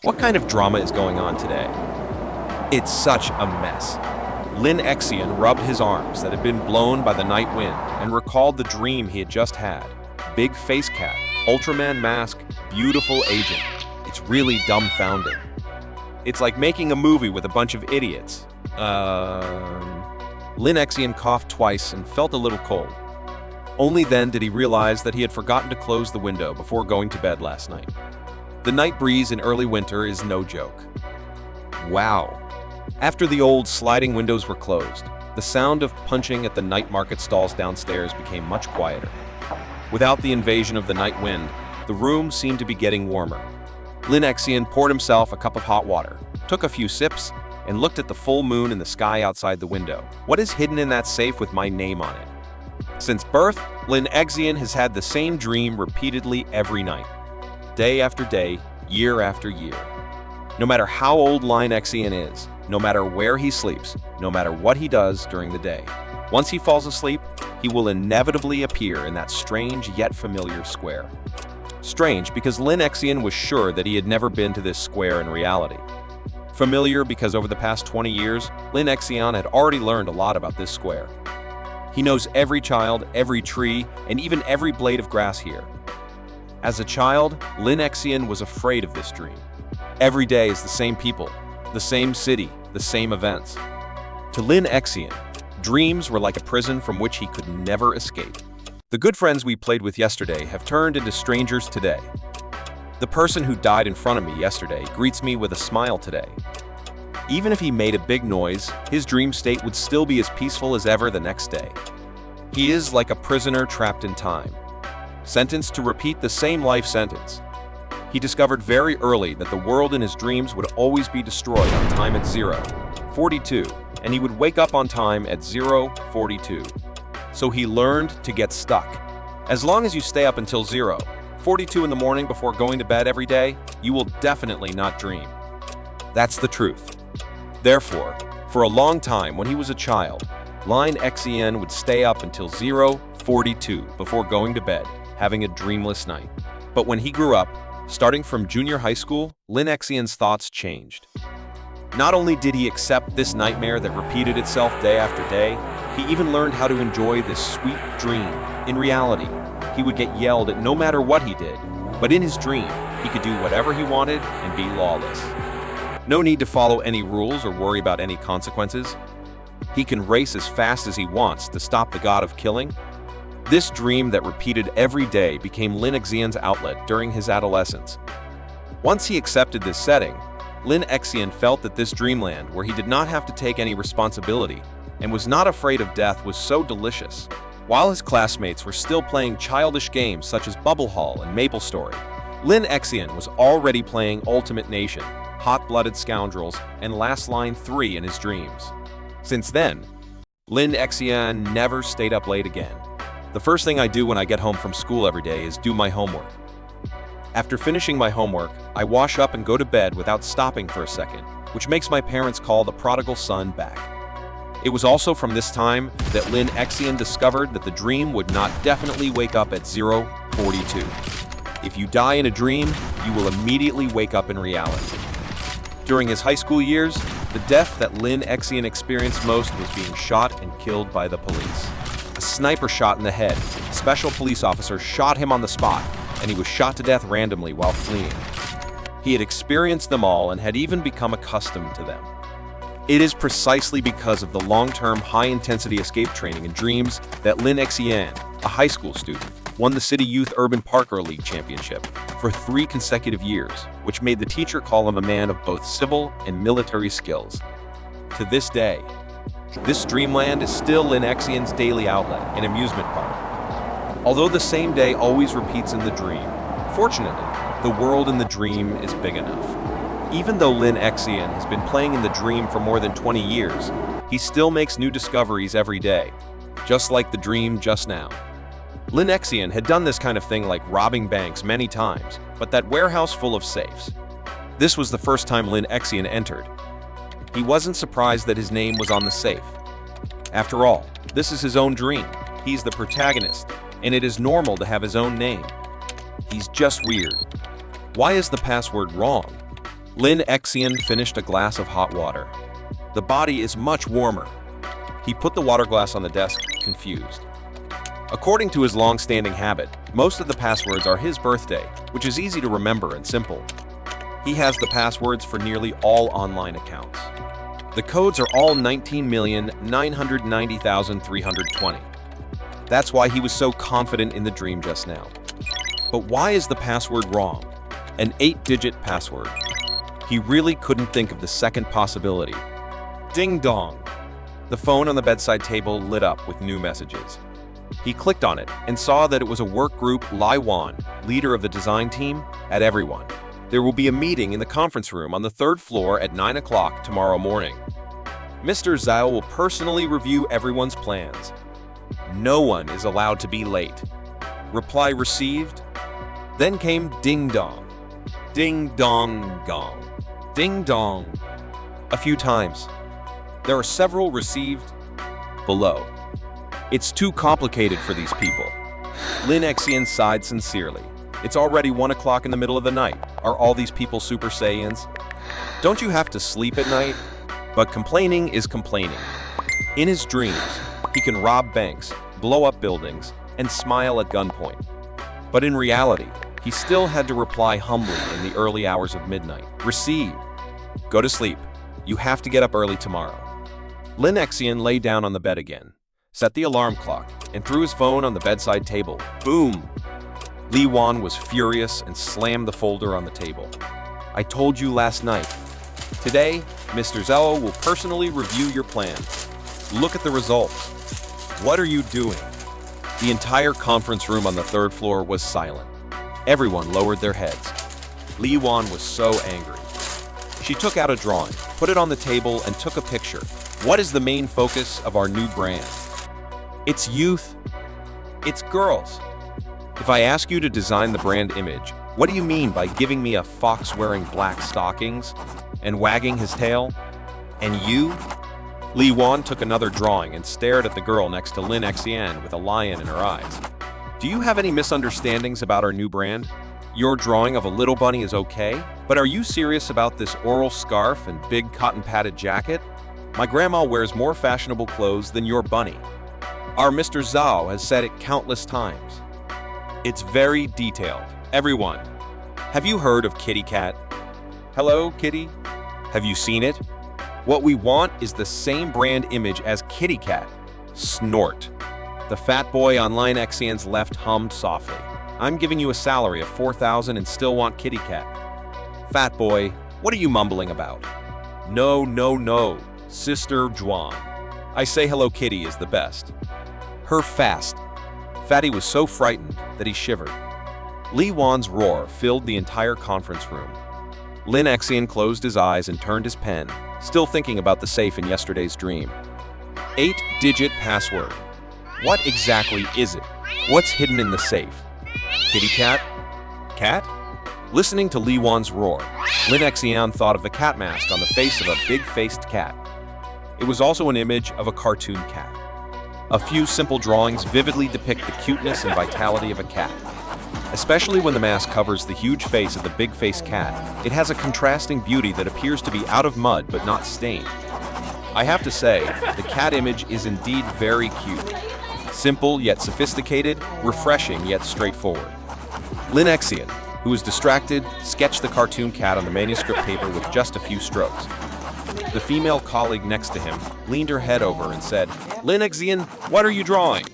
What kind of drama is going on today? It's such a mess. Lin Exian rubbed his arms that had been blown by the night wind and recalled the dream he had just had. Big face cat, Ultraman mask, beautiful agent. It's really dumbfounding. It's like making a movie with a bunch of idiots. Lin Exian coughed twice and felt a little cold. Only then did he realize that he had forgotten to close the window before going to bed last night. The night breeze in early winter is no joke. Wow. After the old sliding windows were closed, the sound of punching at the night market stalls downstairs became much quieter. Without the invasion of the night wind, the room seemed to be getting warmer. Lin Exian poured himself a cup of hot water, took a few sips, and looked at the full moon in the sky outside the window. What is hidden in that safe with my name on it? Since birth, Lin Exian has had the same dream repeatedly every night. Day after day, year after year. No matter how old Lin Exian is, no matter where he sleeps, no matter what he does during the day, once he falls asleep, he will inevitably appear in that strange yet familiar square. Strange because Lin Exian was sure that he had never been to this square in reality. Familiar because over the past 20 years, Lin Exian had already learned a lot about this square. He knows every child, every tree, and even every blade of grass here. As a child, Lin Exian was afraid of this dream. Every day is the same people, the same city, the same events. To Lin Exian, dreams were like a prison from which he could never escape. The good friends we played with yesterday have turned into strangers today. The person who died in front of me yesterday greets me with a smile today. Even if he made a big noise, his dream state would still be as peaceful as ever the next day. He is like a prisoner trapped in time, sentenced to repeat the same life sentence. He discovered very early that the world in his dreams would always be destroyed on time at 0:42, and he would wake up on time at 0:42. So he learned to get stuck. As long as you stay up until 0:42 in the morning before going to bed every day, you will definitely not dream. That's the truth. Therefore, for a long time when he was a child, Lin Exian would stay up until 0:42 before going to bed, having a dreamless night. But when he grew up, starting from junior high school, Lin Exian's thoughts changed. Not only did he accept this nightmare that repeated itself day after day, he even learned how to enjoy this sweet dream. In reality, he would get yelled at no matter what he did, but in his dream, he could do whatever he wanted and be lawless. No need to follow any rules or worry about any consequences. He can race as fast as he wants to stop the god of killing. This dream that repeated every day became Lin Exian's outlet during his adolescence. Once he accepted this setting, Lin Exian felt that this dreamland, where he did not have to take any responsibility and was not afraid of death, was so delicious. While his classmates were still playing childish games such as Bubble Hall and Maple Story, Lin Exian was already playing Ultimate Nation, Hot-Blooded Scoundrels, and Last Line 3 in his dreams. Since then, Lin Exian never stayed up late again. The first thing I do when I get home from school every day is do my homework. After finishing my homework, I wash up and go to bed without stopping for a second, which makes my parents call the prodigal son back. It was also from this time that Lin Exian discovered that the dream would not definitely wake up at 0:42. If you die in a dream, you will immediately wake up in reality. During his high school years, the death that Lin Exian experienced most was being shot and killed by the police. A sniper shot in the head. Special police officers shot him on the spot, and he was shot to death randomly while fleeing. He had experienced them all and had even become accustomed to them. It is precisely because of the long-term, high-intensity escape training and dreams that Lin Exian, a high school student, won the City Youth Urban Parkour League Championship for 3 consecutive years, which made the teacher call him a man of both civil and military skills. To this day, this dreamland is still Lin Exian's daily outlet and amusement park. Although the same day always repeats in the dream, fortunately, the world in the dream is big enough. Even though Lin Exian has been playing in the dream for more than 20 years, he still makes new discoveries every day, just like the dream just now. Lin Exian had done this kind of thing like robbing banks many times, but that warehouse full of safes. This was the first time Lin Exian entered. He wasn't surprised that his name was on the safe. After all, this is his own dream. He's the protagonist, and it is normal to have his own name. He's just weird. Why is the password wrong? Lin Exian finished a glass of hot water. The body is much warmer. He put the water glass on the desk, confused. According to his long-standing habit, most of the passwords are his birthday, which is easy to remember and simple. He has the passwords for nearly all online accounts. The codes are all 19,990,320. That's why he was so confident in the dream just now. But why is the password wrong? An 8-digit password. He really couldn't think of the second possibility. Ding dong! The phone on the bedside table lit up with new messages. He clicked on it and saw that it was a work group Lai Wan, leader of the design team, at everyone. There will be a meeting in the conference room on the 3rd floor at 9 o'clock tomorrow morning. Mr. Zhao will personally review everyone's plans. No one is allowed to be late. Reply received. Then came ding dong. Ding dong gong. Ding dong. A few times. There are several received below. It's too complicated for these people. Lin Exian sighed sincerely. It's already 1 o'clock in the middle of the night. Are all these people Super Saiyans? Don't you have to sleep at night? But complaining is complaining. In his dreams, he can rob banks, blow up buildings, and smile at gunpoint. But in reality, he still had to reply humbly in the early hours of midnight. Receive. Go to sleep. You have to get up early tomorrow. Lin Exian lay down on the bed again, set the alarm clock, and threw his phone on the bedside table. Boom! Li Wan was furious and slammed the folder on the table. I told you last night. Today, Mr. Zhao will personally review your plan. Look at the results. What are you doing? The entire conference room on the 3rd floor was silent. Everyone lowered their heads. Li Wan was so angry. She took out a drawing, put it on the table, and took a picture. What is the main focus of our new brand? It's youth. It's girls. If I ask you to design the brand image, what do you mean by giving me a fox wearing black stockings and wagging his tail? And you? Li Wan took another drawing and stared at the girl next to Lin Exian with a lion in her eyes. Do you have any misunderstandings about our new brand? Your drawing of a little bunny is okay, but are you serious about this oral scarf and big cotton-padded jacket? My grandma wears more fashionable clothes than your bunny. Our Mr. Zhao has said it countless times. It's very detailed. Everyone, have you heard of Kitty Cat? Hello, Kitty? Have you seen it? What we want is the same brand image as Kitty Cat. Snort. The fat boy on Lin Exian's left hummed softly. I'm giving you a salary of 4,000 and still want Kitty Cat. Fat boy, what are you mumbling about? No, no, no, Sister Juan. I say Hello Kitty is the best. Her fast. Fatty was so frightened that he shivered. Li Wan's roar filled the entire conference room. Lin Exian closed his eyes and turned his pen, still thinking about the safe in yesterday's dream. 8-digit password. What exactly is it? What's hidden in the safe? Kitty cat? Cat? Listening to Li Wan's roar, Lin Exian thought of the cat mask on the face of a big-faced cat. It was also an image of a cartoon cat. A few simple drawings vividly depict the cuteness and vitality of a cat. Especially when the mask covers the huge face of the big-faced cat, it has a contrasting beauty that appears to be out of mud but not stained. I have to say, the cat image is indeed very cute. Simple yet sophisticated, refreshing yet straightforward. Lin Exian, who was distracted, sketched the cartoon cat on the manuscript paper with just a few strokes. The female colleague next to him leaned her head over and said, Lin Exian, what are you drawing?